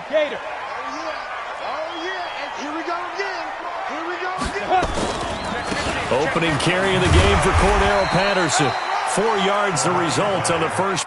Gator. Oh, yeah. And here we go again. Here we go again. Opening carry of the game for Cordero Patterson. 4 yards the result on the first.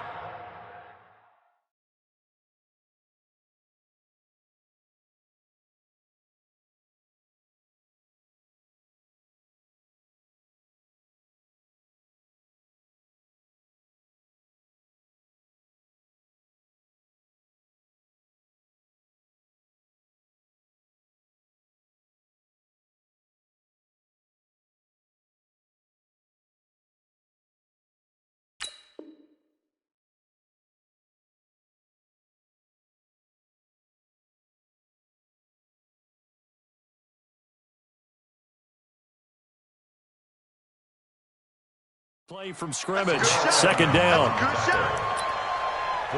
Play from scrimmage. Second down. 4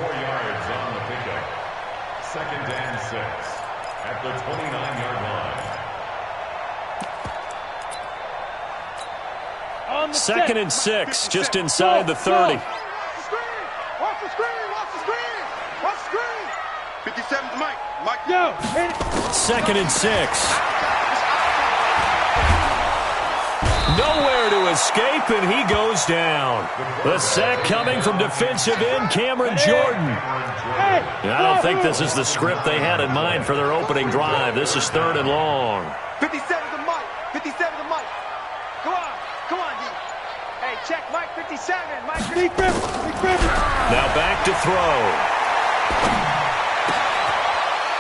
yards on the pickup. 2nd and 6 at the 29-yard line. 2nd and 6, just inside the 30. Watch the screen. Watch the screen. Watch the screen. 57's Mike. Mike. Yo. 2nd and 6. Nowhere to escape, and he goes down. The sack coming from defensive end Cameron Jordan. I don't think this is the script they had in mind for their opening drive. This is 3rd and long. 57 to Mike. 57 to Mike. Come on. Come on, D. Hey, check Mike 57. Mike 57. Now back to throw.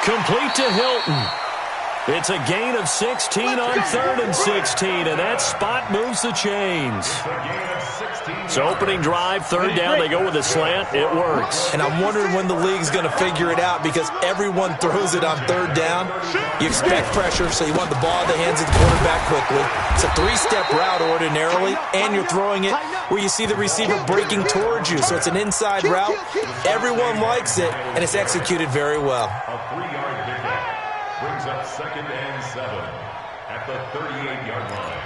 Complete to Hilton. It's a gain of 16 on 3rd and 16, and that spot moves the chains. So opening drive, 3rd down, they go with a slant. It works. And I'm wondering when the league's going to figure it out because everyone throws it on 3rd down. You expect pressure, so you want the ball in the hands of the quarterback quickly. It's a 3-step route ordinarily, and you're throwing it where you see the receiver breaking towards you. So it's an inside route. Everyone likes it, and it's executed very well. A 3-yard pickup brings up 2nd and 7 at the 38-yard line.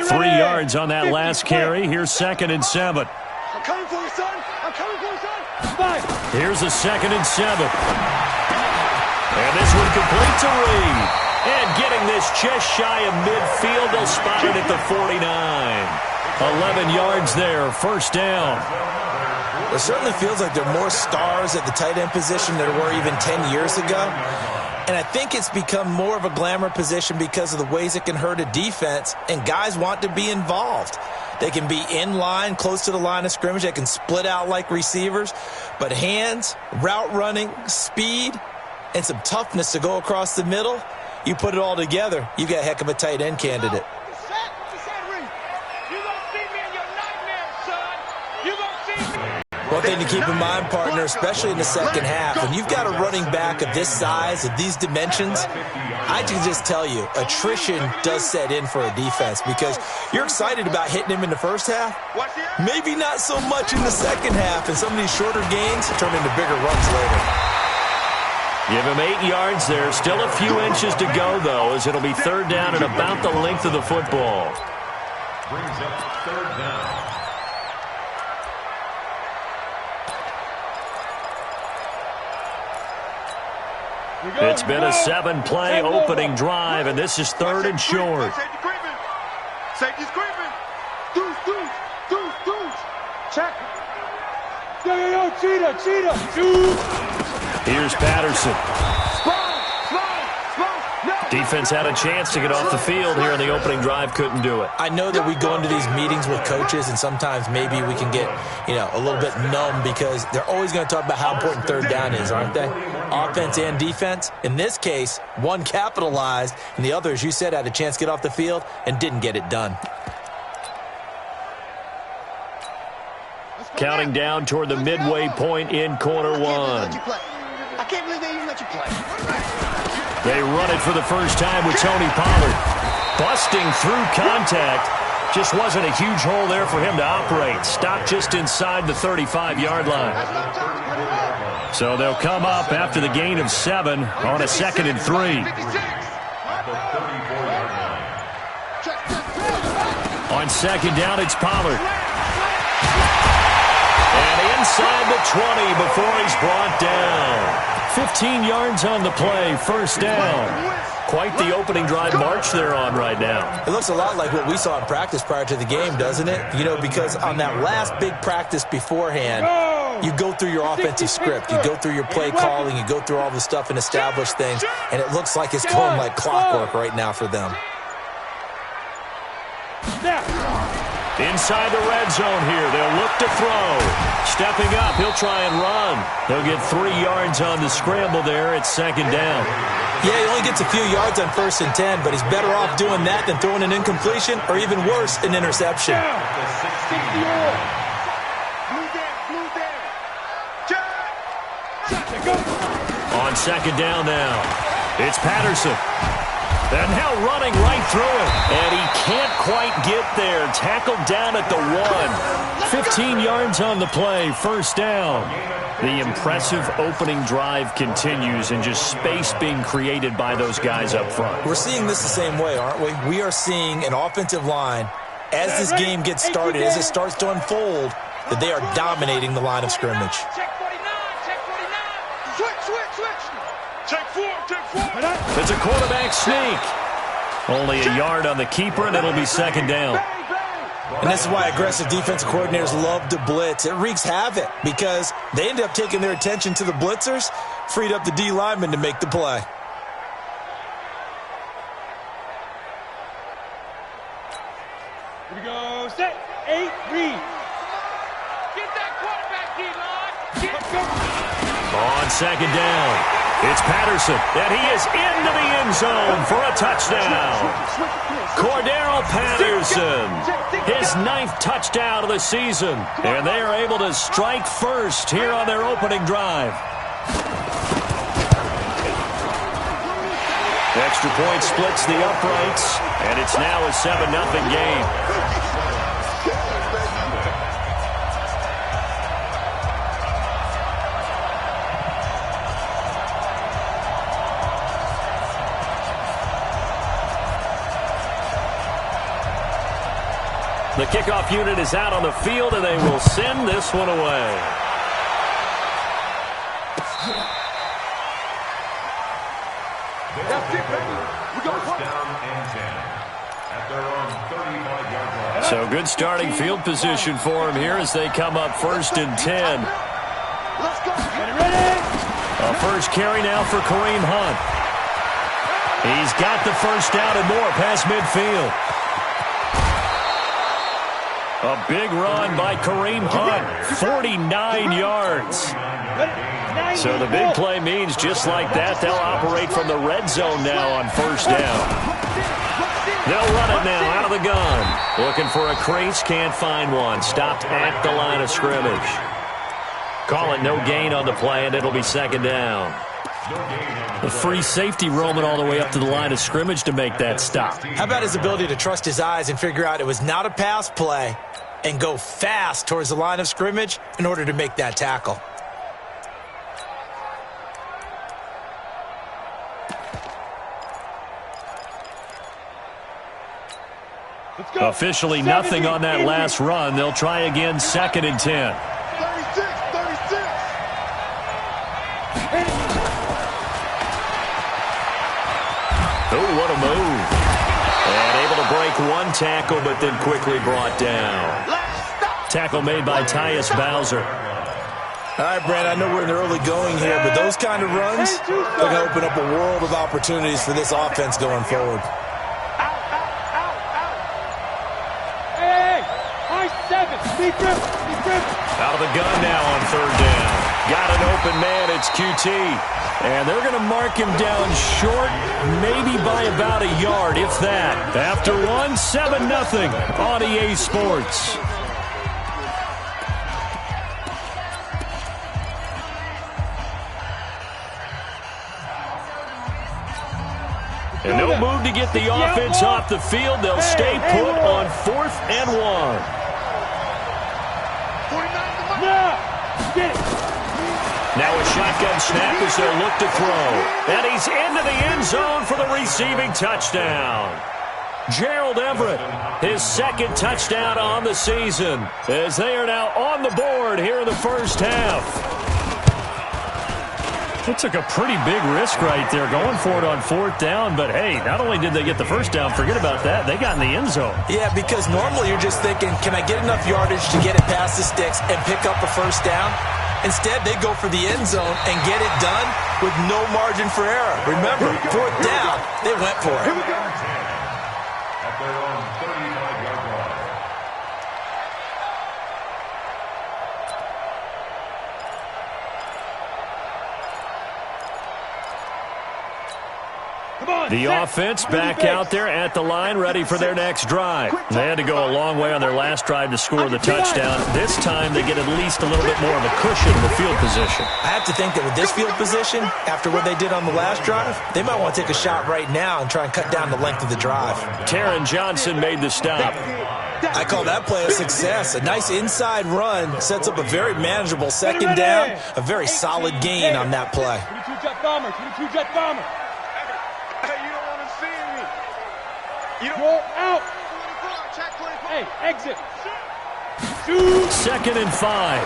3 yards on that last carry. Here's 2nd and 7. I'm coming for you, son. I'm coming for you, son. Here's a 2nd and 7. And this one complete to Reed. And getting this just shy of midfield, they'll spot it at the 49. 11 yards there, 1st down. It certainly feels like there are more stars at the tight end position than there were even 10 years ago. And I think it's become more of a glamour position because of the ways it can hurt a defense, and guys want to be involved. They can be in line, close to the line of scrimmage. They can split out like receivers. But hands, route running, speed, and some toughness to go across the middle, you put it all together, you've got a heck of a tight end candidate. One thing to keep in mind, partner, especially in the second half, when you've got a running back of this size, of these dimensions, I can just tell you, attrition does set in for a defense because you're excited about hitting him in the first half, maybe not so much in the second half, and some of these shorter gains turn into bigger runs later. Give him 8 yards there. Still a few inches to go, though, as it'll be 3rd down and about the length of the football. Brings up 3rd down. It's been a 7-play opening drive, and this is 3rd and short. Safety's creeping. Deuce. Check. Yo, cheetah. Here's Patterson. Slow. Defense had a chance to get off the field here in the opening drive, couldn't do it. I know that we go into these meetings with coaches, and sometimes maybe we can get, a little bit numb because they're always going to talk about how important 3rd down is, aren't they? Offense and defense. In this case, one capitalized, and the other, as you said, had a chance to get off the field and didn't get it done. Counting down toward the midway point in quarter one. I can't believe they even let you play. They run it for the first time with Tony Pollard. Busting through contact. Just wasn't a huge hole there for him to operate. Stopped just inside the 35-yard line. So they'll come up after the gain of 7 on a 2nd and 3. On 2nd down, it's Pollard. And he inside the 20 before he's brought down. 15 yards on the play, first down. Quite the opening drive march they're on right now. It looks a lot like what we saw in practice prior to the game, doesn't it? You know, because on that last big practice beforehand, you go through your offensive script. You go through your play calling. You go through all the stuff and establish things. And it looks like it's going like clockwork right now for them. Inside the red zone here, they'll look to throw. Stepping up, he'll try and run. They'll get 3 yards on the scramble there. It's second down. Yeah, he only gets a few yards on 1st and 10, but he's better off doing that than throwing an incompletion or even worse, an interception. On second down now, it's Patterson. And now running right through it. And he can't quite get there. Tackled down at the 1. 15 yards on the play. First down. The impressive opening drive continues and just space being created by those guys up front. We're seeing this the same way, aren't we? We are seeing an offensive line, as this game gets started, as it starts to unfold, that they are dominating the line of scrimmage. Check 49, check 49. Switch. Check 4. It's a quarterback sneak. Only a yard on the keeper, and it'll be second down. And this is why aggressive defensive coordinators love to blitz. It wreaks havoc because they end up taking their attention to the blitzers, freed up the D lineman to make the play. Here we go. Set. 8, read. Get that quarterback, D-line. Let's go. On second down, it's Patterson, and he is into the end zone for a touchdown. Cordero Patterson, his 9th touchdown of the season, and they are able to strike first here on their opening drive. Extra point splits the uprights, and it's now a 7-0 game. The kickoff unit is out on the field, and they will send this one away. That's it, baby. We go First down and 10 at their own 35-yard line. So good starting field position for him here as they come up 1st and 10. Let's go. Ready? A first carry now for Kareem Hunt. He's got the first down and more past midfield. A big run by Kareem Hunt, 49 yards. So the big play means just like that, they'll operate from the red zone now on first down. They'll run it now out of the gun. Looking for a crease, can't find one. Stopped at the line of scrimmage. Call it no gain on the play, and it'll be second down. The free safety roaming all the way up to the line of scrimmage to make that stop. How about his ability to trust his eyes and figure out it was not a pass play and go fast towards the line of scrimmage in order to make that tackle? Officially nothing on that last run. They'll try again, 2nd and 10. 36. Oh, what a move. And able to break one tackle, but then quickly brought down. Tackle made by Tyus Bowser. All right, Brand, I know we're in the early going here, but those kind of runs, they're going to open up a world of opportunities for this offense going forward. Hey, high 7. Deep rip. Out of the gun now on 3rd down. Got an open man, it's QT. And they're going to mark him down short, maybe by about a yard, if that. After 7-0 on EA Sports. And no move to get the offense off the field. They'll stay put on 4th and 1. Get it. Now a shotgun snap as they'll look to throw. And he's into the end zone for the receiving touchdown. Gerald Everett, his second touchdown on the season, as they are now on the board here in the first half. It took a pretty big risk right there going for it on fourth down, but hey, not only did they get the first down, forget about that, they got in the end zone. Yeah, because normally you're just thinking, can I get enough yardage to get it past the sticks and pick up a first down? Instead, they go for the end zone and get it done with no margin for error. Remember, fourth down, they went for it. At their own 35-yard line. The offense back out there at the line, ready for their next drive. They had to go a long way on their last drive to score the touchdown. This time they get at least a little bit more of a cushion in the field position. I have to think that with this field position, after what they did on the last drive, they might want to take a shot right now and try and cut down the length of the drive. Taron Johnson made the stop. I call that play a success. A nice inside run sets up a very manageable second down, a very solid gain on that play. 22-jet bomber, 22-jet bomber. You're out. Hey, exit. Shoot. 2nd and 5.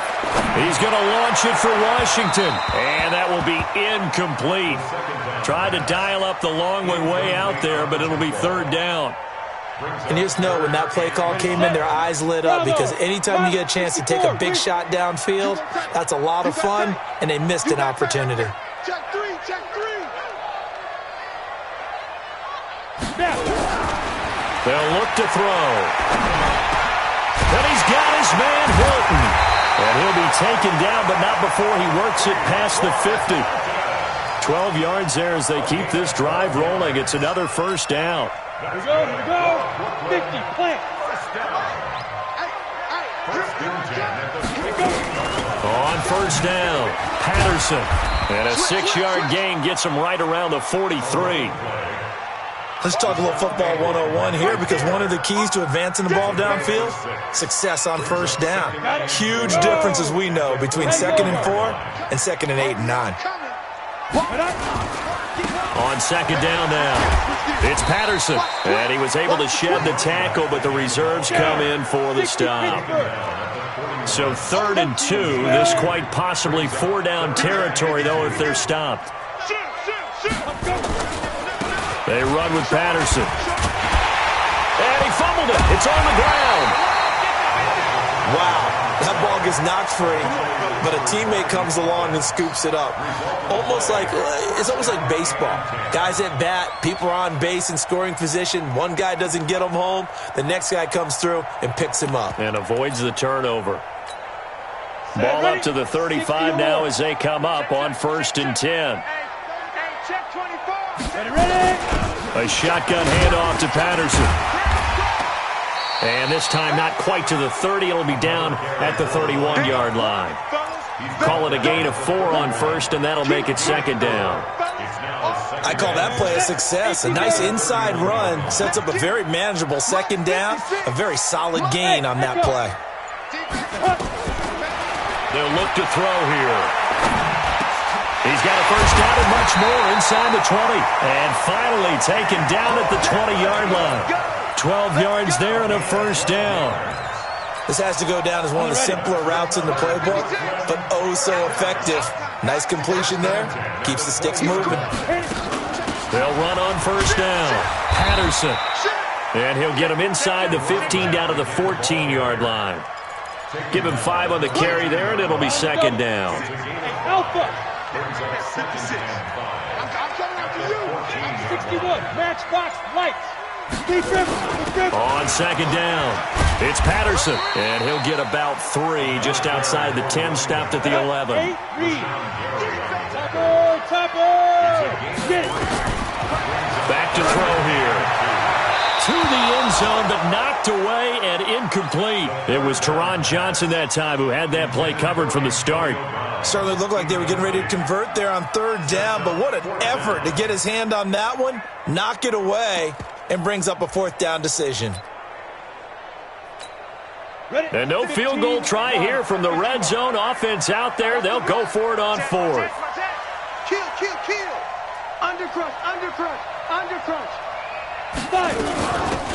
He's going to launch it for Washington. And that will be incomplete. Tried to dial up the long way out there, but it'll be third down. And you just know when that play call came in, their eyes lit up, because anytime you get a chance to take a big shot downfield, that's a lot of fun, and they missed an opportunity. Check three. They'll look to throw. And he's got his man Hilton. And he'll be taken down, but not before he works it past the 50. 12 yards there as they keep this drive rolling. It's another first down. Here we go. 50, plant. On first down, Patterson. And a 6-yard gain gets him right around the 43. Let's talk a little football 101 here, because one of the keys to advancing the ball downfield, success on first down. Huge difference, as we know, between 2nd and 4 and 2nd and 8 and 9. On second down now, it's Patterson. And he was able to shed the tackle, but the reserves come in for the stop. So 3rd and 2, this quite possibly 4-down territory, though, if they're stopped. They run with Patterson. And he fumbled it. It's on the ground. Wow, that ball gets knocked free, but a teammate comes along and scoops it up. It's almost like baseball. Guys at bat, people are on base in scoring position. One guy doesn't get him home. The next guy comes through and picks him up. And avoids the turnover. Ball up to the 35 now as they come up on 1st and 10. Ready. A shotgun handoff to Patterson. And this time not quite to the 30. It'll be down at the 31-yard line. Call it a gain of 4 on first, and that'll make it 2nd down. I call that play a success. A nice inside run sets up a very manageable second down, a very solid gain on that play. They'll look to throw here. He's got a first down and much more inside the 20. And finally taken down at the 20-yard line. 12 yards there and a first down. This has to go down as one of the simpler routes in the playbook, but oh so effective. Nice completion there. Keeps the sticks moving. They'll run on first down. Patterson. And he'll get him inside the 15 down to the 14-yard line. Give him 5 on the carry there, and it'll be 2nd down. Alpha. 61, matchbox lights. On 2nd down, it's Patterson, and he'll get about 3 just outside the 10, stopped at the 11. Back to throw here. To the end zone, but knocked away and incomplete. It was Taron Johnson that time who had that play covered from the start. Certainly looked like they were getting ready to convert there on 3rd down, but what an effort to get his hand on that one, knock it away, and brings up a 4th down decision. And no field goal try here from the red zone offense out there. They'll go for it on 4th. Kill. Undercrush.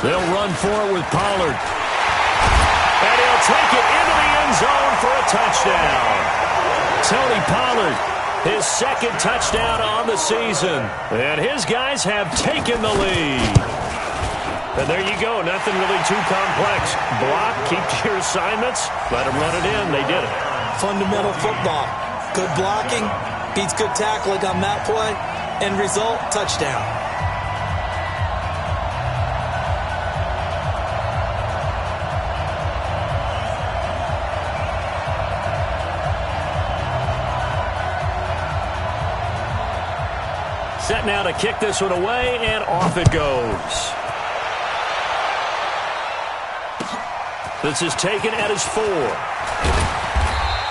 They'll run for it with Pollard. And he'll take it into the end zone for a touchdown. Tony Pollard, his second touchdown on the season. And his guys have taken the lead. And there you go. Nothing really too complex. Block, keep to your assignments, let them run it in. They did it. Fundamental football. Good blocking beats good tackling on that play. End result, touchdown. Set now to kick this one away, and off it goes. This is taken at his 4.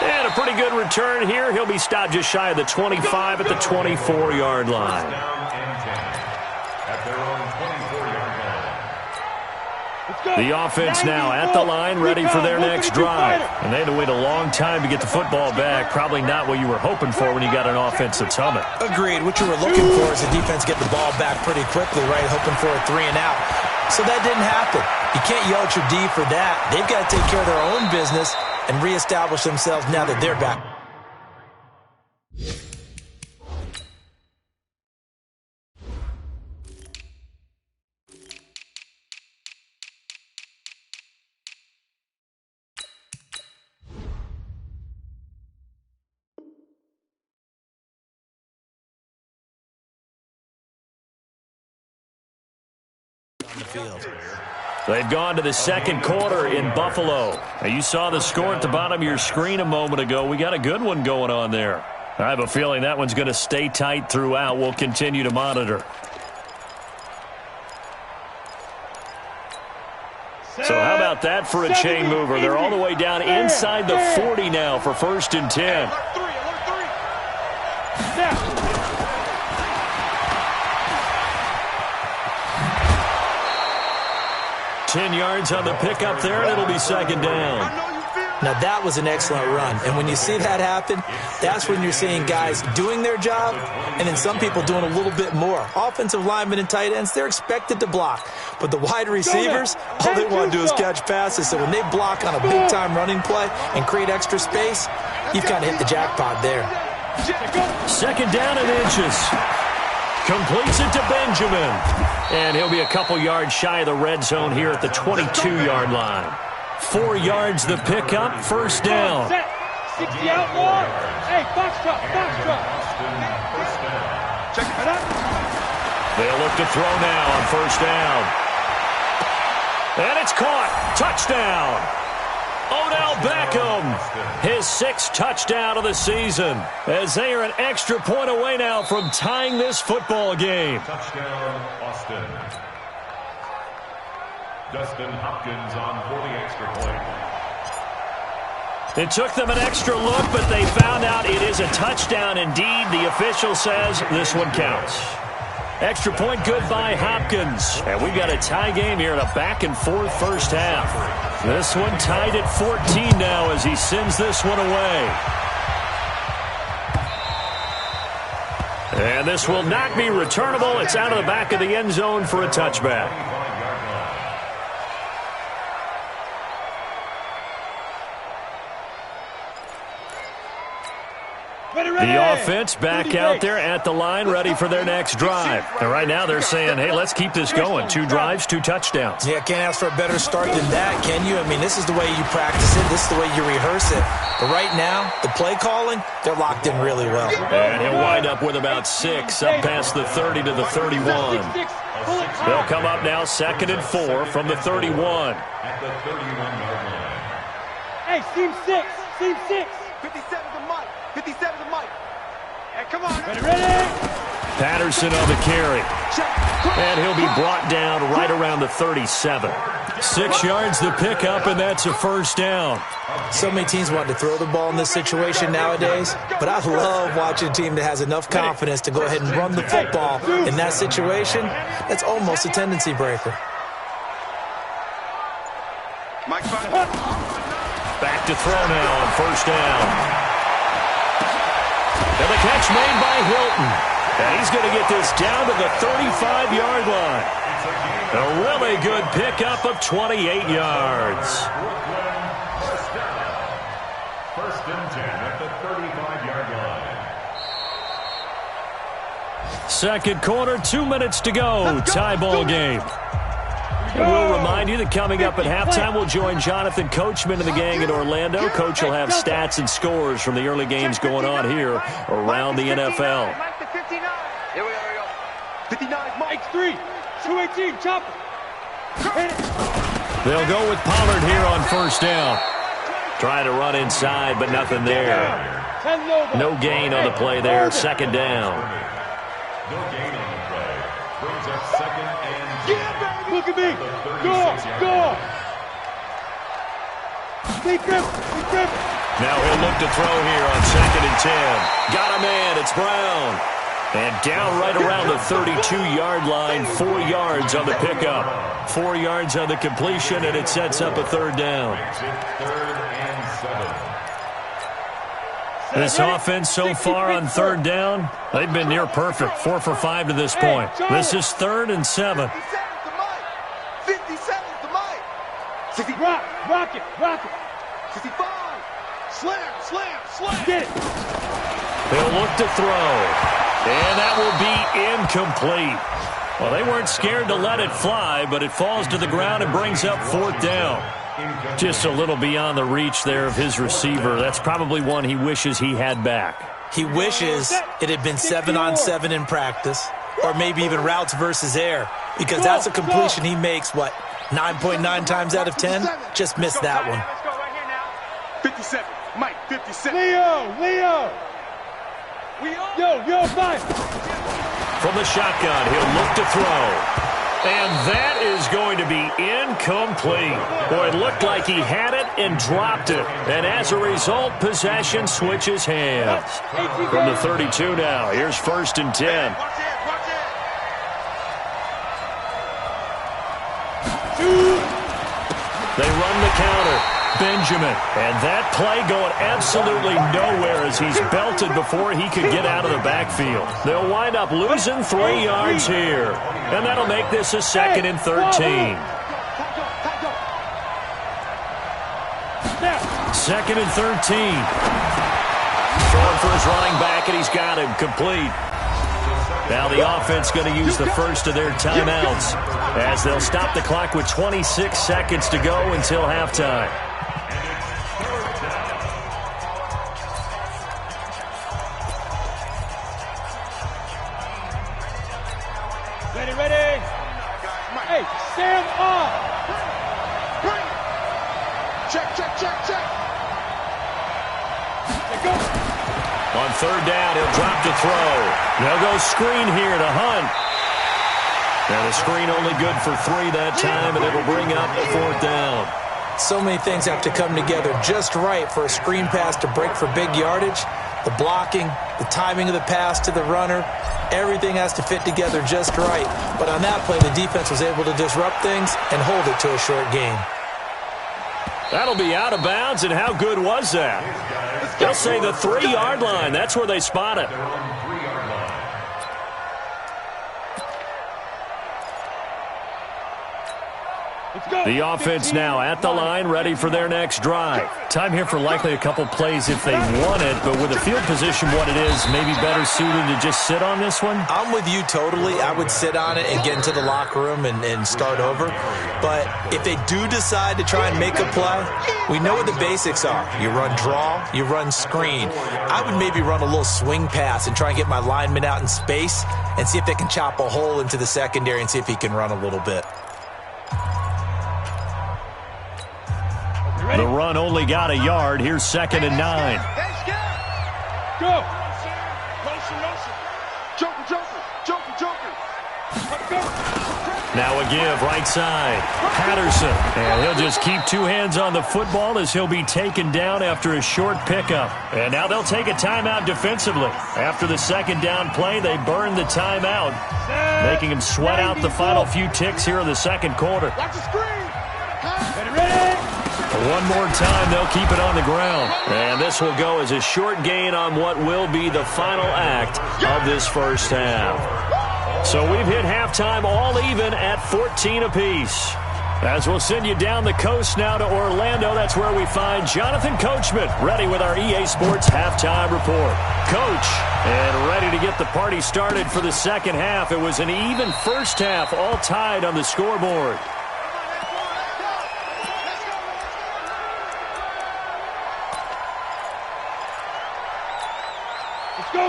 And a pretty good return here. He'll be stopped just shy of the 25 at the 24-yard line. At their own 24-yard line. The offense now at the line, ready for their next drive. And they had to wait a long time to get the football back. Probably not what you were hoping for when you got an offense that's humming. Agreed. What you were looking for is the defense get the ball back pretty quickly, right? Hoping for a 3 and out. So that didn't happen. You can't yell at your D for that. They've got to take care of their own business and reestablish themselves now that they're back. On the field. They've gone to the second quarter in Buffalo. Now, you saw the score at the bottom of your screen a moment ago. We got a good one going on there. I have a feeling that one's going to stay tight throughout. We'll continue to monitor. So how about that for a chain mover? They're all the way down inside the 40 now for 1st and 10. 10 yards on the pickup there, and it'll be 2nd down. Now, that was an excellent run. And when you see that happen, that's when you're seeing guys doing their job and then some people doing a little bit more. Offensive linemen and tight ends, they're expected to block. But the wide receivers, all they want to do is catch passes. So when they block on a big-time running play and create extra space, you've kind of hit the jackpot there. 2nd down and inches. Completes it to Benjamin. And he'll be a couple yards shy of the red zone here at the 22-yard line. 4 yards the pickup, 1st down. 60 out long. Hey, foxtrot. Check it out. They'll look to throw now on 1st down. And it's caught. Touchdown. Odell Beckham, his 6th touchdown of the season, as they are an extra point away now from tying this football game. Touchdown, Austin. Dustin Hopkins on for the extra point. It took them an extra look, but they found out it is a touchdown indeed. The official says this one counts. Extra point good by Hopkins. And we've got a tie game here in a back-and-forth first half. This one tied at 14 now as he sends this one away. And this will not be returnable. It's out of the back of the end zone for a touchback. The offense back out there at the line, ready for their next drive. And right now they're saying, hey, let's keep this going. 2 drives, 2 touchdowns. Yeah, can't ask for a better start than that, can you? I mean, this is the way you practice it. This is the way you rehearse it. But right now, the play calling, they're locked in really well. And he'll wind up with about 6, up past the 30 to the 31. They'll come up now 2nd and 4 from the 31. At the 31-yard line. Hey, seam 6. 57 to Mike. 57 to Mike. Hey, come on. Ready? Patterson on the carry. And he'll be brought down right around the 37. 6 yards the pickup, and that's a 1st down. So many teams want to throw the ball in this situation nowadays, but I love watching a team that has enough confidence to go ahead and run the football in that situation. That's almost a tendency breaker. Back to throw now on 1st down. And the catch made by Hilton. And he's going to get this down to the 35-yard line. A really good pickup of 28 yards. First and 10 at the 35-yard line. Second quarter, 2 minutes to go. Tie ball game. And we'll remind you that coming up at halftime, we'll join Jonathan Coachman and the gang in Orlando. Coach will have stats and scores from the early games going on here around the NFL. Here we go. 59, Mike. X3, 218, chopper. They'll go with Pollard here on first down. Trying to run inside, but nothing there. No gain on the play there. Second down. No gain on the play. Brings up second and 10. Look at me. Go. Deep grip. Now he'll look to throw here on second and 10. Got a man. It's Brown. And down right around the 32-yard line. 4 yards on the pickup. 4 yards on the completion, and it sets up a third down. This offense so far on third down, they've been near perfect. 4 for 5 to this point. This is 3rd and 7. 57's the mic. 60. Rock it. 65. Slam. Get it. They'll look to throw. And that will be incomplete. Well, they weren't scared to let it fly, but it falls to the ground and brings up 4th down. Just a little beyond the reach there of his receiver. That's probably one he wishes he had back. He wishes it had been 7-on-7 in practice, or maybe even routes versus air, because that's a completion he makes, 9.9 times out of 10? Just missed that one. Let's go right here now. 57. Mike, 57. Leo. Yo, fire. From the shotgun, he'll look to throw. And that is going to be incomplete. Boy, it looked like he had it and dropped it. And as a result, possession switches hands. From the 32 now, here's 1st and 10. They run the counter. Benjamin. And that play going absolutely nowhere as he's belted before he could get out of the backfield. They'll wind up losing 3 yards here. And that'll make this a 2nd and 13. 2nd and 13. Throwing for his running back, and he's got him complete. Now the offense going to use the first of their timeouts as they'll stop the clock with 26 seconds to go until halftime. Ready. Hey, stand up. Check. Go. On 3rd down, he'll drop to throw. They'll go screen here to Hunt. Now the screen only good for 3 that time, and it'll bring up the 4th down. So many things have to come together just right for a screen pass to break for big yardage. The blocking, the timing of the pass to the runner, everything has to fit together just right. But on that play, the defense was able to disrupt things and hold it to a short gain. That'll be out of bounds, and how good was that? They'll say the 3-yard line. That's where they spot it. The offense now at the line, ready for their next drive. Time here for likely a couple plays if they want it, but with the field position what it is, maybe better suited to just sit on this one? I'm with you totally. I would sit on it and get into the locker room and start over. But if they do decide to try and make a play, we know what the basics are. You run draw, you run screen. I would maybe run a little swing pass and try and get my lineman out in space and see if they can chop a hole into the secondary and see if he can run a little bit. The run only got a yard. Here's 2nd and 9. Go. Joker. Now a give, right side. Patterson. And he'll just keep 2 hands on the football as he'll be taken down after a short pickup. And now they'll take a timeout defensively. After the 2nd down play, they burn the timeout, making him sweat out the final few ticks here in the 2nd quarter. Watch the screen. Ready. One more time, they'll keep it on the ground. And this will go as a short gain on what will be the final act of this first half. So we've hit halftime all even at 14 apiece. As we'll send you down the coast now to Orlando, that's where we find Jonathan Coachman, ready with our EA Sports halftime report. Coach, and ready to get the party started for the second half. It was an even first half, all tied on the scoreboard.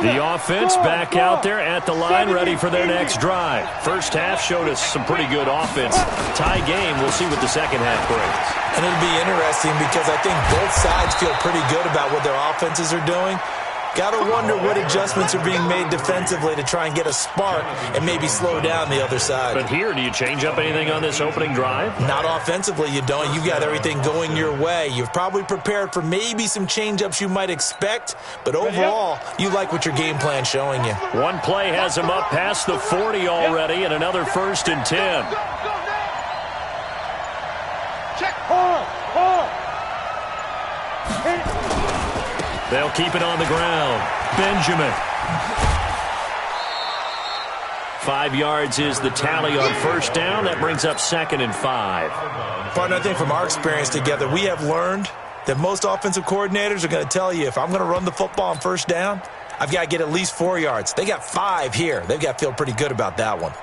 The offense back out there at the line, ready for their next drive. First half showed us some pretty good offense. Tie game, we'll see what the second half brings. And it'll be interesting because I think both sides feel pretty good about what their offenses are doing. Got to wonder what adjustments are being made defensively to try and get a spark and maybe slow down the other side. But here, do you change up anything on this opening drive? Not offensively, you don't. You've got everything going your way. You've probably prepared for maybe some change-ups you might expect, but overall, you like what your game plan's showing you. One play has him up past the 40 already, and another 1st and 10. Check. Hard. They'll keep it on the ground. Benjamin. 5 yards is the tally on first down. That brings up 2nd and 5. Partner, I think from our experience together, we have learned that most offensive coordinators are going to tell you, if I'm going to run the football on first down, I've got to get at least 4 yards. They got 5 here. They've got to feel pretty good about that one.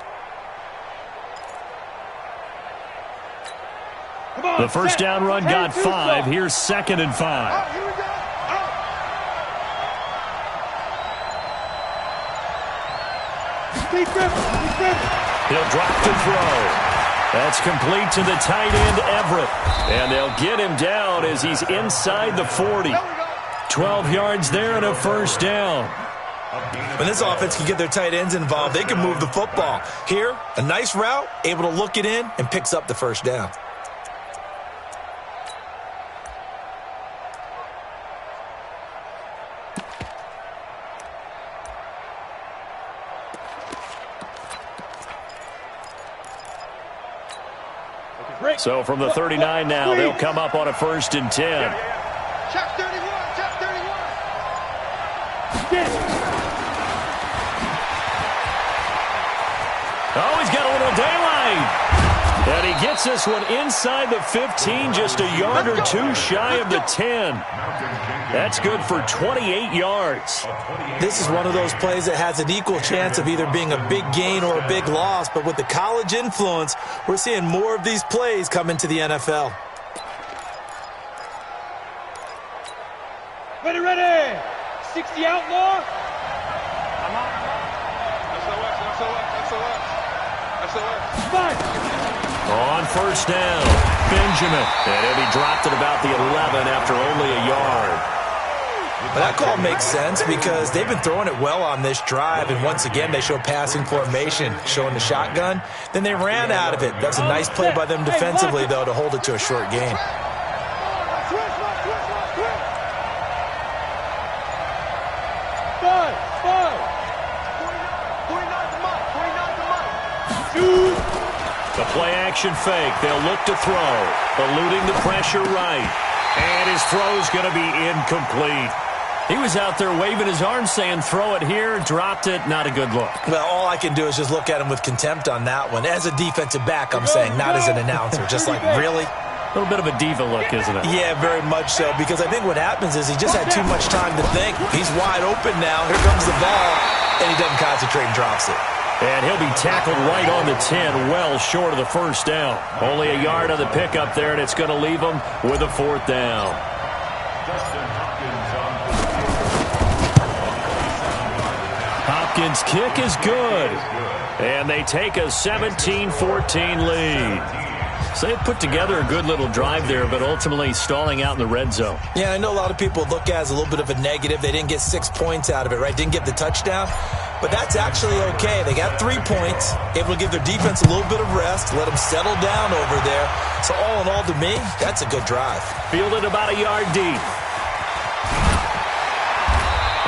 The first down run got 5. Here's 2nd and 5. He'll drop to throw. That's complete to the tight end, Everett. And they'll get him down as he's inside the 40. 12 yards there and a first down. When this offense can get their tight ends involved, they can move the football. Here, a nice route, able to look it in, and picks up the first down. So from the 39 now, they'll come up on a 1st and 10. Check 31, check 31. Oh, he's got a little daylight. And he gets this one inside the 15, just a yard or two shy of the 10. That's good for 28 yards. This is one of those plays that has an equal chance of either being a big gain or a big loss, but with the college influence, we're seeing more of these plays come into the NFL. Ready. 60 outlaw. SOS. Fine. On first down, Benjamin. And he'll be dropped at about the 11 after only a yard. But that call makes sense because they've been throwing it well on this drive, and once again they show passing formation, showing the shotgun. Then they ran out of it. That's a nice play by them defensively, though, to hold it to a short gain. The play-action fake. They'll look to throw. Eluding the pressure right. And his throw's going to be incomplete. He was out there waving his arms saying, throw it here, dropped it, not a good look. Well, all I can do is just look at him with contempt on that one. As a defensive back, I'm saying, not as an announcer. Just like, really? A little bit of a diva look, isn't it? Yeah, very much so, because I think what happens is he just had too much time to think. He's wide open now. Here comes the ball, and he doesn't concentrate and drops it. And he'll be tackled right on the 10, well short of the first down. Only a yard on the pickup there, and it's going to leave him with a 4th down. Hopkins' kick is good. And they take a 17-14 lead. So they put together a good little drive there, but ultimately stalling out in the red zone. Yeah, I know a lot of people look at it as a little bit of a negative. They didn't get 6 points out of it, right? Didn't get the touchdown. But that's actually okay. They got 3 points, able to give their defense a little bit of rest, let them settle down over there. So all in all, to me, that's a good drive. Fielded about a yard deep.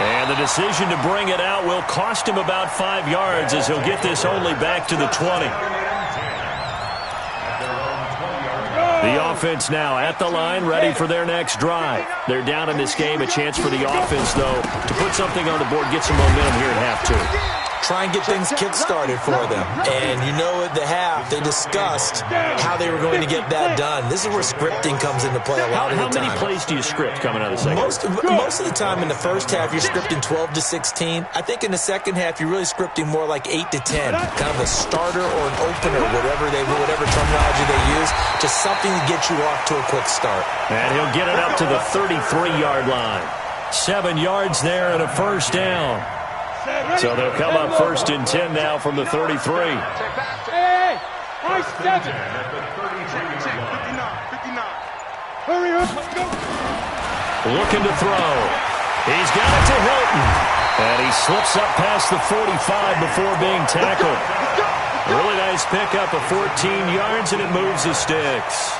And the decision to bring it out will cost him about 5 yards as he'll get this only back to the 20. The offense now at the line, ready for their next drive. They're down in this game. A chance for the offense, though, to put something on the board, get some momentum here at half 2. Try and get things kick-started for them. And you know at the half, they discussed how they were going to get that done. This is where scripting comes into play a lot of the time. How many plays do you script coming out of the second? Most of the time in the first half, you're scripting 12 to 16. I think in the second half, you're really scripting more like 8 to 10. Kind of a starter or an opener, whatever terminology they use. Just something to get you off to a quick start. And he'll get it up to the 33-yard line. 7 yards there and a first down. So they'll come up 1st and 10 now from the 33. Hey, nice 7. Hurry up, let's go. Looking to throw. He's got it to Hilton. And he slips up past the 45 before being tackled. Really nice pickup of 14 yards, and it moves the sticks.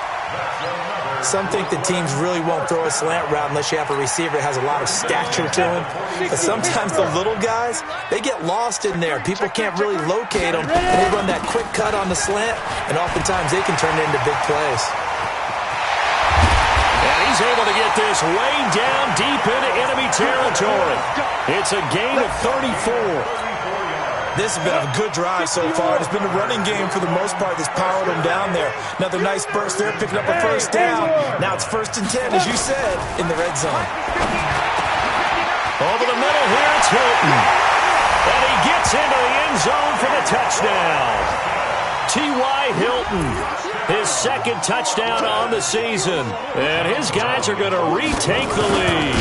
Some think the teams really won't throw a slant route unless you have a receiver that has a lot of stature to him. But sometimes the little guys, they get lost in there. People can't really locate them. And they run that quick cut on the slant, and oftentimes they can turn it into big plays. And he's able to get this way down deep into enemy territory. It's a gain of 34. This has been a good drive so far. It's been a running game for the most part that's powered them down there. Another nice burst there, picking up a first down. Now it's 1st and 10, as you said, in the red zone. Over the middle here, it's Hilton. And he gets into the end zone for the touchdown. T.Y. Hilton, his 2nd touchdown on the season. And his guys are going to retake the lead.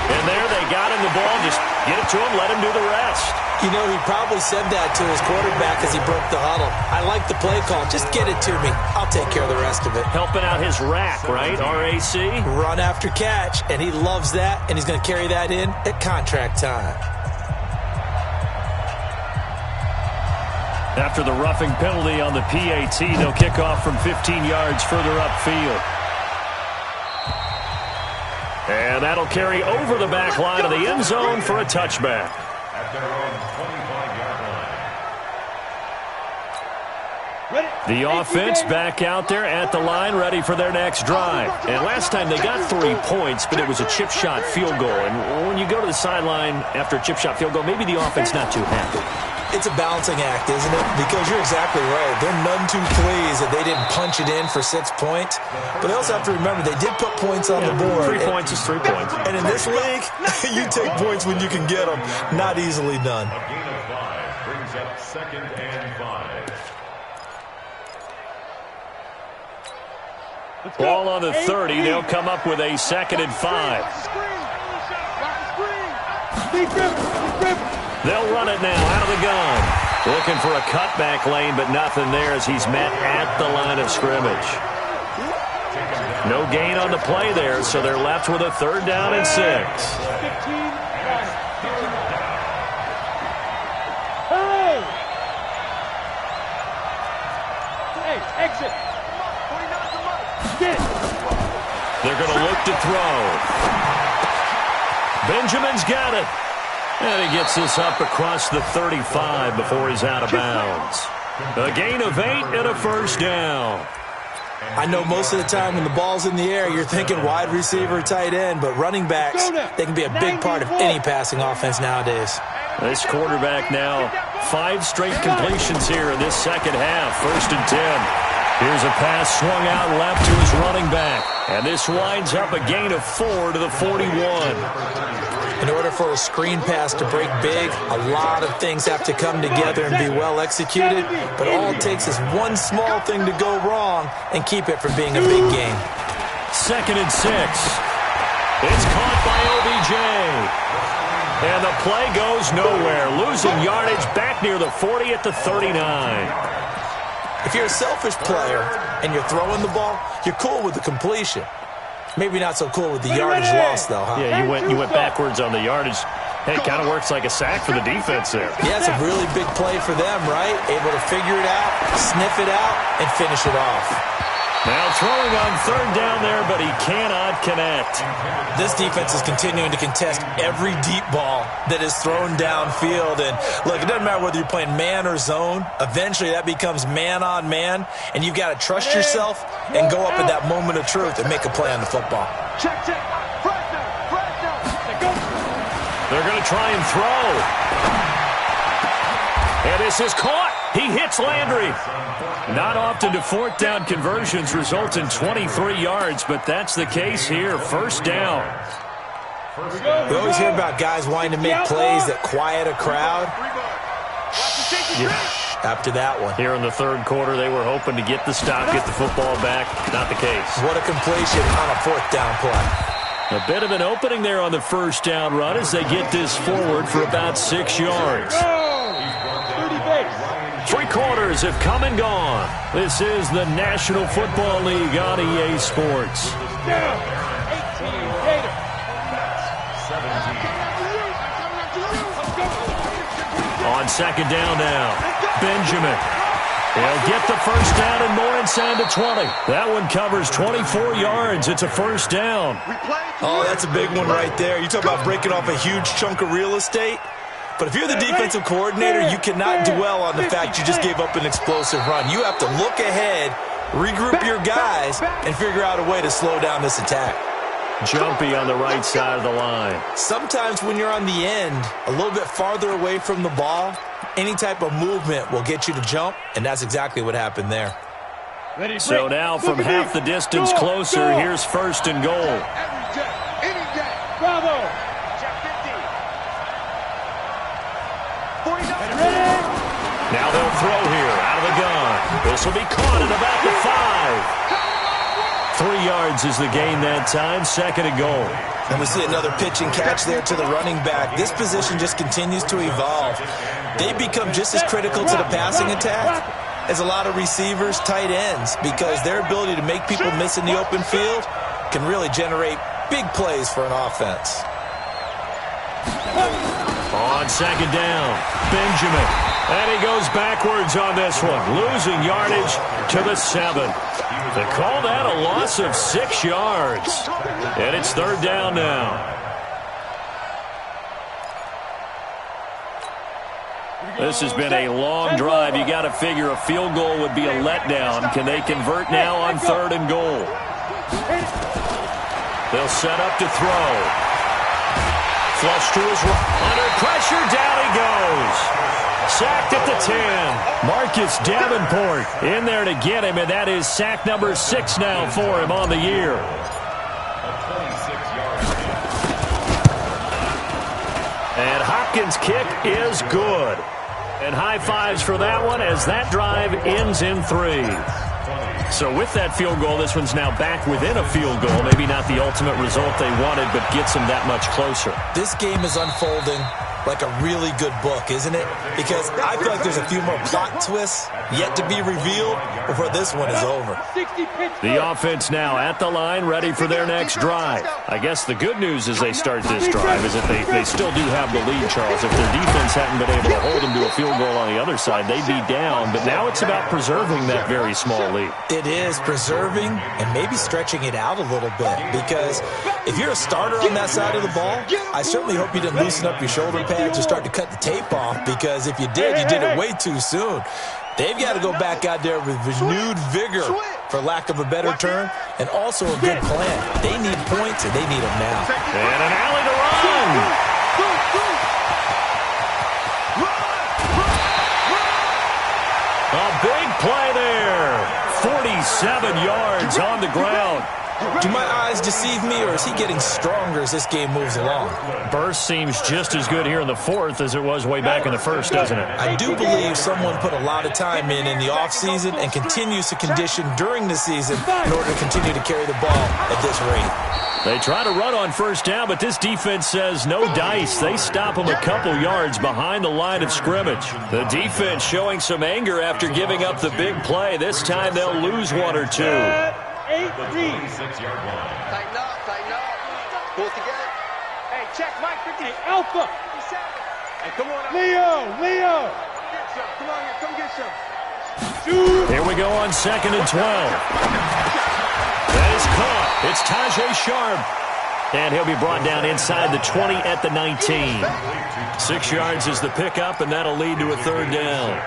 And there they got him the ball. Just get it to him, let him do the rest. You know, he probably said that to his quarterback as he broke the huddle. I like the play call. Just get it to me. I'll take care of the rest of it. Helping out his rack, right? R-A-C? Run after catch, and he loves that, and he's going to carry that in at contract time. After the roughing penalty on the PAT, they'll kick off from 15 yards further upfield. And that'll carry over the back line of the end zone for a touchback. At their own 25-yard line. The offense back out there at the line, ready for their next drive. And last time they got 3 points, but it was a chip shot field goal. And when you go to the sideline after a chip shot field goal, maybe the offense not too happy. It's a balancing act, isn't it? Because you're exactly right. They're none too pleased that they didn't punch it in for 6 points. But they also have to remember they did put points on the board. 3 points is 3 points. And in this league, you take points when you can get them. Not easily done. A gain of 5 brings up 2nd and 5. Ball on the 30. They'll come up with a 2nd and 5. They'll run it now out of the gun. Looking for a cutback lane, but nothing there as he's met at the line of scrimmage. No gain on the play there, so they're left with a 3rd down and 6. Hey, exit. They're going to look to throw. Benjamin's got it. And he gets this up across the 35 before he's out of bounds. A gain of 8 and a first down. I know most of the time when the ball's in the air, you're thinking wide receiver, tight end, but running backs, they can be a big part of any passing offense nowadays. This quarterback now 5 straight completions here in this second half. 1st and 10. Here's a pass swung out left to his running back. And this winds up a gain of 4 to the 41. In order for a screen pass to break big, a lot of things have to come together and be well executed. But all it takes is one small thing to go wrong and keep it from being a big game. 2nd and 6. It's caught by OBJ. And the play goes nowhere. Losing yardage back near the 40 at the 39. If you're a selfish player and you're throwing the ball, you're cool with the completion. Maybe not so cool with the yardage loss, though, huh? Yeah, you went backwards on the yardage. Hey, it kind of works like a sack for the defense there. Yeah, it's a really big play for them, right? Able to figure it out, sniff it out, and finish it off. Now throwing on third down there, but he cannot connect. This defense is continuing to contest every deep ball that is thrown downfield. And look, it doesn't matter whether you're playing man or zone. Eventually that becomes man on man, and you've got to trust yourself and go up at that moment of truth and make a play on the football. Check. They're going to try and throw. And this is caught. He hits Landry. Not often do fourth down conversions result in 23 yards, but that's the case here. First down. We always hear about guys wanting to make plays that quiet a crowd. Yeah, after that one. Here in the third quarter, they were hoping to get the stop, get the football back. Not the case. What a completion on a fourth down play. A bit of an opening there on the first down run as they get this forward for about 6 yards. 30 base. 3 quarters have come and gone. This is the National Football League on EA Sports. Down. 18 Gator. 17. On second down now, Benjamin. He'll get the first down and more inside the 20. That one covers 24 yards. It's a first down. Oh, that's a big one right there. You talk about breaking off a huge chunk of real estate. But if you're the defensive coordinator, you cannot dwell on the fact you just gave up an explosive run. You have to look ahead, regroup your guys, and figure out a way to slow down this attack. Jumpy on the right side of the line. Sometimes when you're on the end, a little bit farther away from the ball, any type of movement will get you to jump, and that's exactly what happened there. So now from half the distance closer, here's first and goal. Bravo. Now they'll throw here out of the gun. This will be caught at about the 5. 3 yards is the gain that time. Second and goal. And we see another pitch and catch there to the running back. This position just continues to evolve. They become just as critical to the passing attack as a lot of receivers, tight ends, because their ability to make people miss in the open field can really generate big plays for an offense. On second down, Benjamin. And he goes backwards on this one, losing yardage to the 7. They call that a loss of 6 yards. And it's third down now. This has been a long drive. You got to figure a field goal would be a letdown. Can they convert now on third and goal? They'll set up to throw. Flush to his right. Under pressure, down he goes. Sacked at the 10. Marcus Davenport in there to get him, and that is sack number 6 now for him on the year. And Hopkins' kick is good. And high fives for that one as that drive ends in 3. So with that field goal, this one's now back within a field goal. Maybe not the ultimate result they wanted, but gets them that much closer. This game is unfolding like a really good book, isn't it? Because I feel like there's a few more plot twists yet to be revealed before this one is over. The offense now at the line, ready for their next drive. I guess the good news as they start this drive is that they still do have the lead, Charles. If their defense hadn't been able to hold them to a field goal on the other side, they'd be down. But now it's about preserving that very small lead. It is preserving and maybe stretching it out a little bit, because if you're a starter on that side of the ball, I certainly hope you didn't loosen up your shoulder pads or start to cut the tape off, because if you did it way too soon. They've got to go back out there with renewed vigor, for lack of a better term, and also a good plan. They need points, and they need them now. And an alley to run. A big play there. 47 yards on the ground. Do my eyes deceive me, or is he getting stronger as this game moves along? Burst seems just as good here in the 4th as it was way back in the 1st, doesn't it? I do believe someone put a lot of time in the offseason and continues to condition during the season in order to continue to carry the ball at this rate. They try to run on first down, but this defense says no dice. They stop them a couple yards behind the line of scrimmage. The defense showing some anger after giving up the big play. This time they'll lose 1 or 2. 26-yard line. Tighten up. Pull it together. Hey, check Mike 50. Hey, Alpha. 57. Hey, come on up. Leo. Come on here. Come get some. Here we go on 2nd and 12. That is caught. It's Tajay Sharp. And he'll be brought down inside the 20 at the 19. 6 yards is the pickup, and that'll lead to a 3rd down.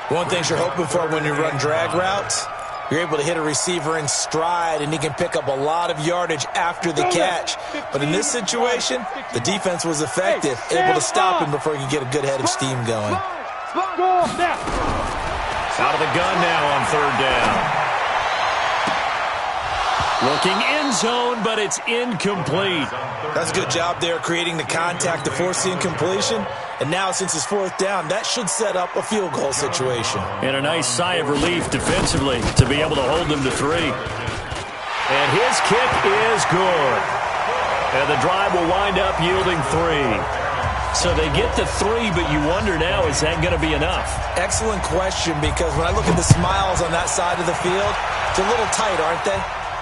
One thing you're hoping for when you run drag routes, you're able to hit a receiver in stride, and he can pick up a lot of yardage after the catch. But in this situation, the defense was effective, able to stop him before he could get a good head of steam going. Out of the gun now on 3rd down. Looking end zone, but it's incomplete. That's a good job there creating the contact to force the incompletion. And now, since it's 4th down, that should set up a field goal situation. And a nice sigh of relief defensively to be able to hold them to 3. And his kick is good. And the drive will wind up yielding 3. So they get to 3, but you wonder now, is that going to be enough? Excellent question, because when I look at the smiles on that side of the field, it's a little tight, aren't they?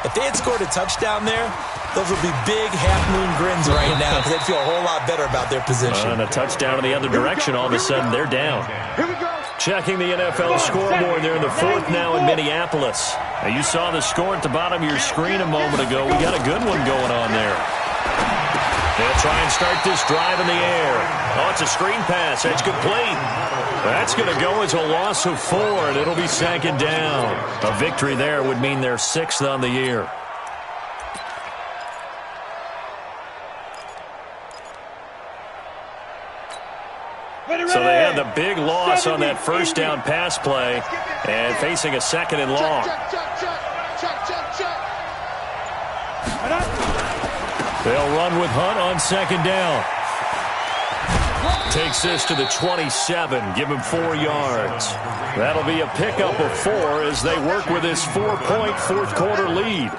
If they had scored a touchdown there, those would be big half-moon grins right now because they'd feel a whole lot better about their position. And a touchdown in the other direction, all of a sudden they're down. Checking the NFL scoreboard. They're in the 4th now in Minneapolis. Now, you saw the score at the bottom of your screen a moment ago. We got a good one going on there. They'll try and start this drive in the air. Oh, it's a screen pass. It's complete. That's going to go as a loss of 4, and it'll be 2nd down. A victory there would mean they're 6th on the year. So they had the big loss on that 1st down pass play and facing a 2nd and long. They'll run with Hunt on 2nd down. Takes this to the 27. Give him 4 yards. That'll be a pickup of 4 as they work with this 4-point 4th quarter lead.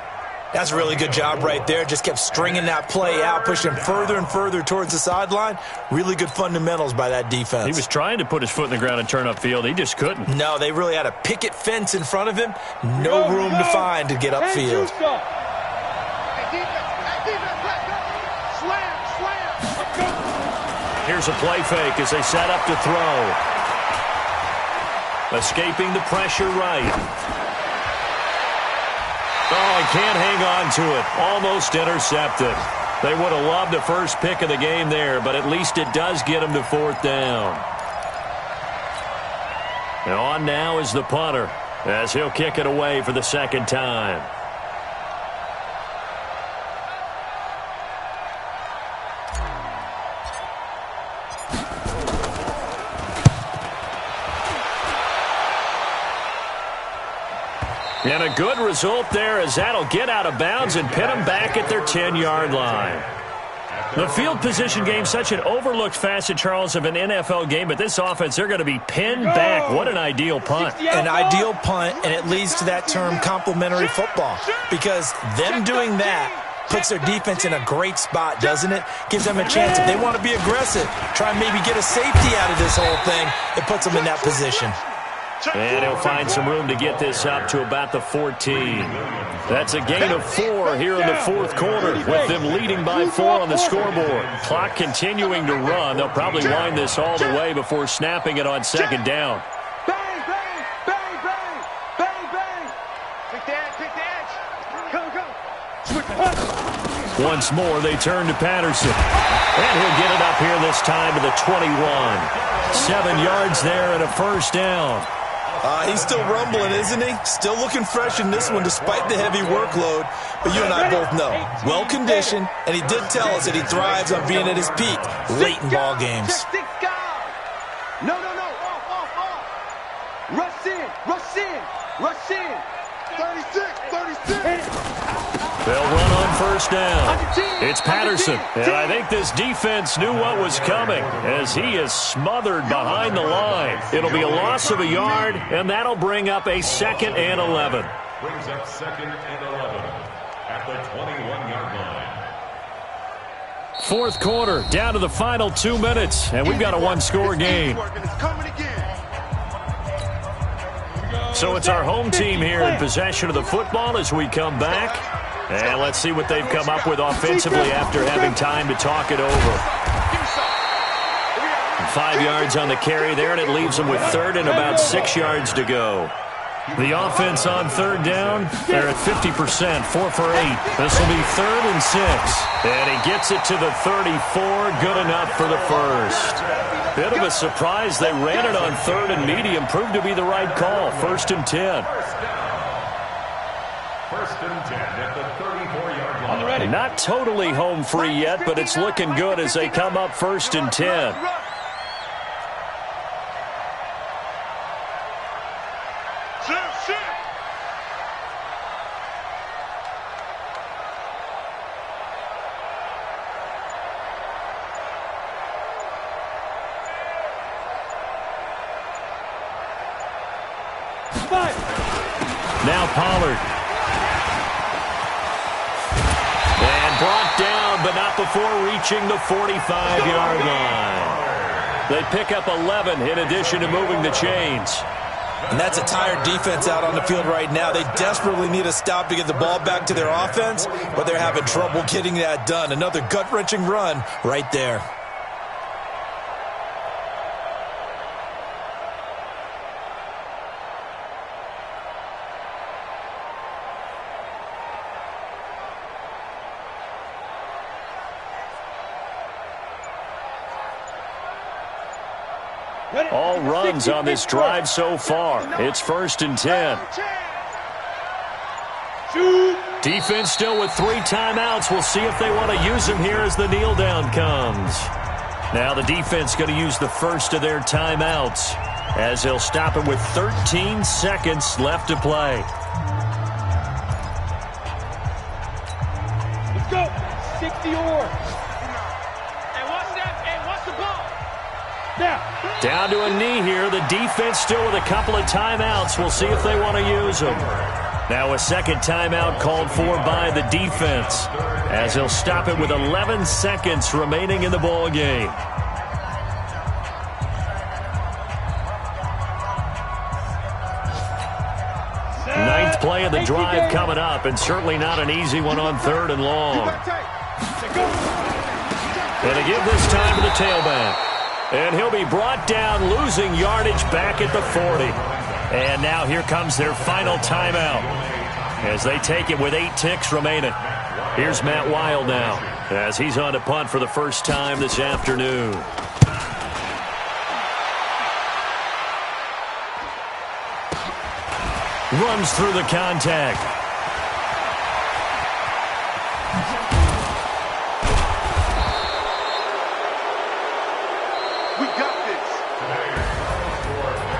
That's a really good job right there. Just kept stringing that play out, pushing him further and further towards the sideline. Really good fundamentals by that defense. He was trying to put his foot in the ground and turn upfield. He just couldn't. No, they really had a picket fence in front of him. No room to find to get upfield. Here's a play fake as they set up to throw. Escaping the pressure right. Oh, he can't hang on to it. Almost intercepted. They would have loved the first pick of the game there, but at least it does get him to 4th down. And on now is the punter as he'll kick it away for the 2nd time. And a good result there as that'll get out of bounds and pin them back at their 10-yard line. The field position game, such an overlooked facet, Charles, of an NFL game, but this offense, they're going to be pinned back. What an ideal punt. An ideal punt, and it leads to that term complementary football, because them doing that puts their defense in a great spot, doesn't it? Gives them a chance. If they want to be aggressive, try and maybe get a safety out of this whole thing, it puts them in that position. And he'll find some room to get this up to about the 14. That's a gain of 4 here in the 4th quarter with them leading by 4 on the scoreboard. Clock continuing to run. They'll probably wind this all the way before snapping it on 2nd down. Bang, bang, bang, bang, bang, bang. Pick the edge. Go, go. Once more, they turn to Patterson. And he'll get it up here this time to the 21. 7 yards there and a 1st down. He's still rumbling, isn't he? Still looking fresh in this one despite the heavy workload. But you and I both know, well-conditioned, and he did tell us that he thrives on being at his peak late in ball games. No. Off. Rush in. 36. They'll run on 1st down. It's Patterson. And I think this defense knew what was coming as he is smothered behind the line. It'll be a loss of a yard, and that'll bring up a 2nd and 11. Brings up 2nd and 11 at the 21-yard line. 4th quarter, down to the final 2 minutes, and we've got a 1-score game. So it's our home team here in possession of the football as we come back. And let's see what they've come up with offensively after having time to talk it over. 5 yards on the carry there, and it leaves them with 3rd and about 6 yards to go. The offense on third down, they're at 50%, 4 for 8. This will be 3rd and 6. And he gets it to the 34, good enough for the first. Bit of a surprise. They ran it on 3rd and medium, proved to be the right call. 1st and 10. 1st and 10 at the 34-yard line. On the ready. Not totally home free yet, but it's looking good as they come up 1st and 10. Now Pollard. And brought down, but not before reaching the 45-yard line. They pick up 11 in addition to moving the chains. And that's a tired defense out on the field right now. They desperately need a stop to get the ball back to their offense, but they're having trouble getting that done. Another gut-wrenching run right there. All runs on this drive so far. It's 1st and 10. Defense still with 3 timeouts. We'll see if they want to use them here as the kneel down comes. Now the defense going to use the first of their timeouts as they'll stop it with 13 seconds left to play. Let's go. 60 or. Down to a knee here. The defense still with a couple of timeouts. We'll see if they want to use them. Now a second timeout called for by the defense as he'll stop it with 11 seconds remaining in the ball game. Ninth play of the drive coming up, and certainly not an easy one on 3rd and long. And to give this time to the tailback. And he'll be brought down, losing yardage back at the 40. And now here comes their final timeout as they take it with 8 ticks remaining. Here's Matt Wild now as he's on to punt for the first time this afternoon. Runs through the contact.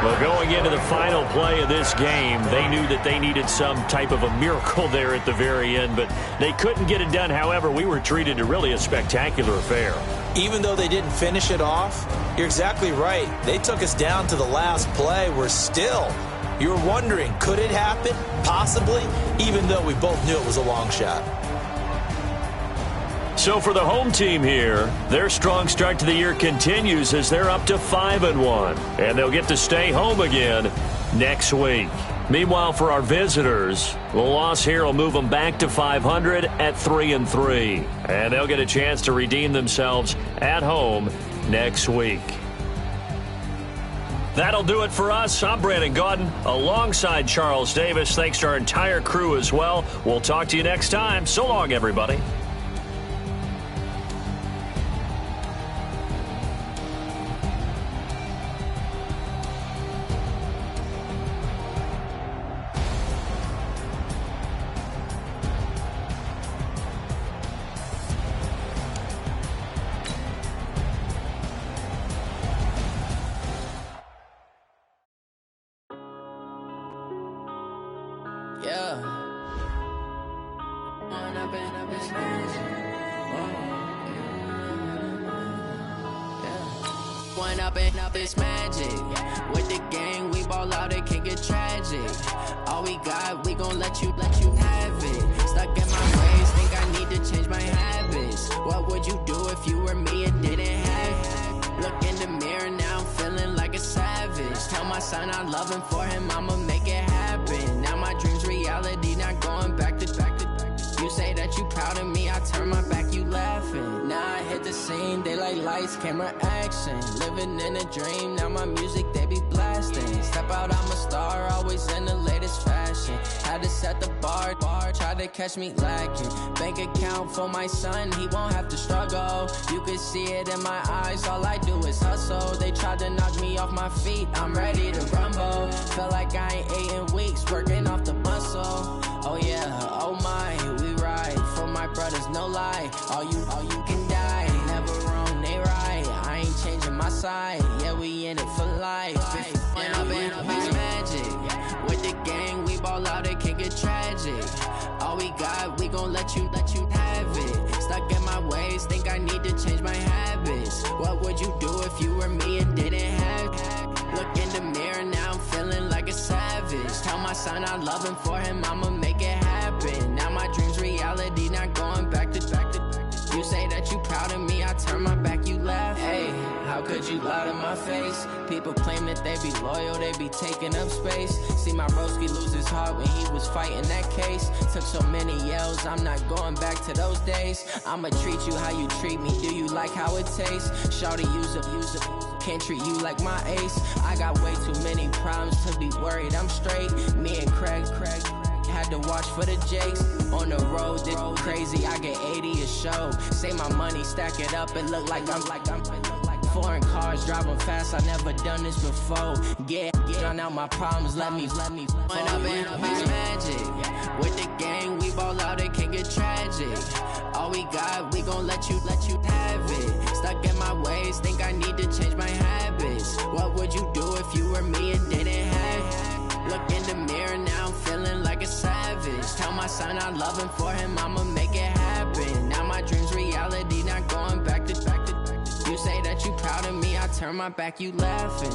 Well, going into the final play of this game, they knew that they needed some type of a miracle there at the very end, but they couldn't get it done. However, we were treated to really a spectacular affair. Even though they didn't finish it off, you're exactly right. They took us down to the last play. We're still, you were wondering, could it happen? Possibly, even though we both knew it was a long shot. So for the home team here, their strong start to the year continues as they're up to 5-1. And they'll get to stay home again next week. Meanwhile, for our visitors, the loss here will move them back to 500 at 3-3. And they'll get a chance to redeem themselves at home next week. That'll do it for us. I'm Brandon Gaudin alongside Charles Davis. Thanks to our entire crew as well. We'll talk to you next time. So long, everybody. It's magic. With the gang, we ball out, it can get tragic. All we got, we gon' let you have it. Stuck in my ways, think I need to change my habits. What would you do if you were me and didn't have it? Look in the mirror, now I'm feeling like a savage. Tell my son I love him, for him I'ma make it happen. Now my dream's reality, not going back to. You say that you proud of me, I turn my back, you laughing. Now I hit the scene, they like lights, camera, action. Living in a dream, now my music, they be blasting. Step out, I'm a star, always in the latest fashion. Had to set the bar, try to catch me lacking. Bank account for my son, he won't have to struggle. You can see it in my eyes, all I do is hustle. They tried to knock me off my feet, I'm ready to rumble. Feel like I ain't ate in weeks, working off the muscle. Oh yeah, oh my, we ride for my brothers, no lie. All you can die, never wrong, they right. I ain't changing my side, yeah, we in it for life. When I've been magic, with the gang, we ball out, it can get tragic. All we got, we gon' let you have it. Stuck in my ways, think I need to change my habits. What would you do if you were me and didn't have it? Look in the mirror, now I'm feeling like a savage. Tell my son I love him, for him I'ma make it happen. Now my dream's reality, not going back to. You say that you proud of me, I turn my back, you laugh. Hey, how could you lie to my face? People claim that they be loyal, they be taking up space. See my broski lose his heart when he was fighting that case. Took so many yells, I'm not going back to those days. I'ma treat you how you treat me, do you like how it tastes? Shawty, use it, can't treat you like my ace. I got way too many problems to be worried, I'm straight. Me and Craig had to watch for the Jakes. On the road, this crazy, I get 80 a show. Say my money, stack it up, it look like I'm foreign cars, driving fast, I never done this before. Get drown out my problems, let me When I've been magic, with the gang, we ball out, it can get tragic. All we got, we gon' let you have it. Stuck in my ways, think I need to change my habits. What would you do if you were me and didn't have it? Look in the mirror, now I'm feeling like a savage. Tell my son I love him, for him I'ma make it happen. Now my dream's reality, not going back to. You say that you proud of me, I turn my back, you laughing.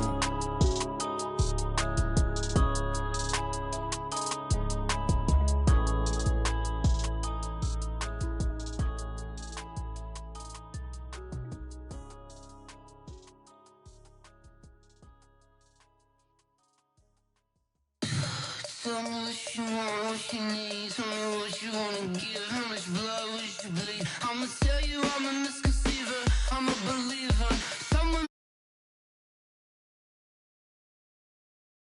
Tell me what you want, what you need. Tell me what you wanna give. How much blood would you bleed? I'ma tell you I'm a misconceiver. I'm a believer.